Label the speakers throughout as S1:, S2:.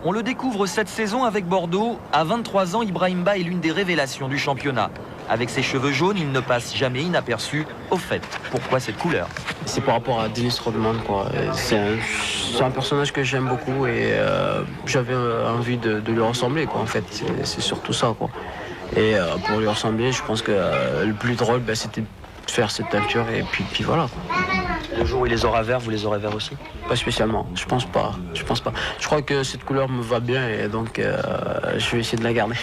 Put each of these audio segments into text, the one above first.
S1: On le découvre cette saison avec Bordeaux. À 23 ans, Ibrahim Ba est l'une des révélations du championnat. Avec ses cheveux jaunes, il ne passe jamais inaperçu. Au fait, pourquoi cette couleur?
S2: C'est par rapport à Dennis Rodman, quoi. C'est un personnage que j'aime beaucoup et j'avais envie de lui ressembler, quoi. En fait, c'est surtout ça, quoi. Et pour lui ressembler, je pense que le plus drôle, c'était de faire cette teinture et puis voilà, quoi.
S1: Le jour où il les aura verts, vous les aurez verts aussi?
S2: Pas spécialement, je pense pas. Je crois que cette couleur me va bien et donc je vais essayer de la garder.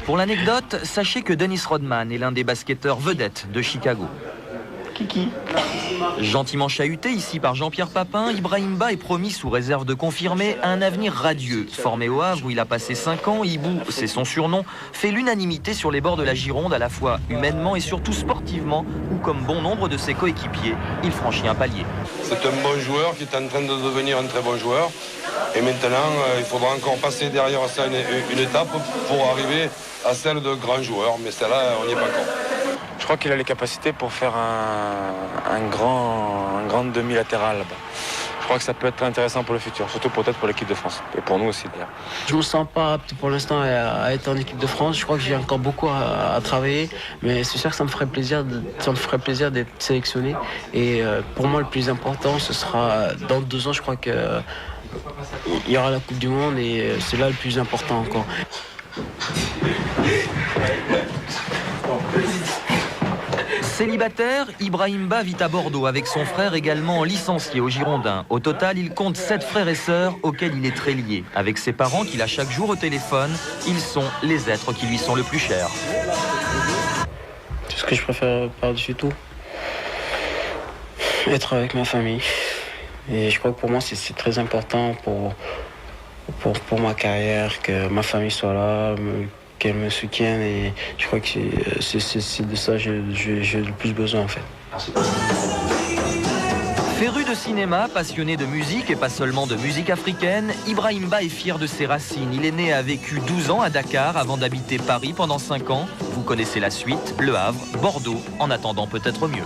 S1: Pour l'anecdote, sachez que Dennis Rodman est l'un des basketteurs vedettes de Chicago.
S2: Kiki.
S1: Gentiment chahuté ici par Jean-Pierre Papin, Ibrahim Ba est promis sous réserve de confirmer un avenir radieux. Formé au Havre où il a passé 5 ans, Ibou, c'est son surnom, fait l'unanimité sur les bords de la Gironde à la fois humainement et surtout sportivement où comme bon nombre de ses coéquipiers, il franchit un palier.
S3: C'est un bon joueur qui est en train de devenir un très bon joueur et maintenant il faudra encore passer derrière ça une étape pour arriver à celle de grand joueur, mais celle-là on n'y est pas encore.
S4: Je crois qu'il a les capacités pour faire un grand demi-latéral là-bas. Je crois que ça peut être très intéressant pour le futur, surtout peut-être pour l'équipe de France, et pour nous aussi d'ailleurs.
S2: Je me sens pas apte pour l'instant à être en équipe de France. Je crois que j'ai encore beaucoup à travailler, mais c'est sûr que ça me ferait plaisir d'être sélectionné. Et pour moi, le plus important, ce sera dans 2 ans, je crois qu'il y aura la Coupe du Monde et c'est là le plus important encore.
S1: Célibataire, Ibrahim Ba vit à Bordeaux avec son frère également licencié au Girondins. Au total, il compte 7 frères et sœurs auxquels il est très lié. Avec ses parents qu'il a chaque jour au téléphone, ils sont les êtres qui lui sont le plus chers.
S2: C'est ce que je préfère par-dessus tout. Être avec ma famille. Et je crois que pour moi, c'est très important pour ma carrière, que ma famille soit là, qu'elle me soutienne et je crois que c'est de ça que j'ai le plus besoin en fait.
S1: Féru de cinéma, passionné de musique et pas seulement de musique africaine, Ibrahim Ba est fier de ses racines. Il est né et a vécu 12 ans à Dakar avant d'habiter Paris pendant 5 ans. Vous connaissez la suite, Le Havre, Bordeaux, en attendant peut-être mieux.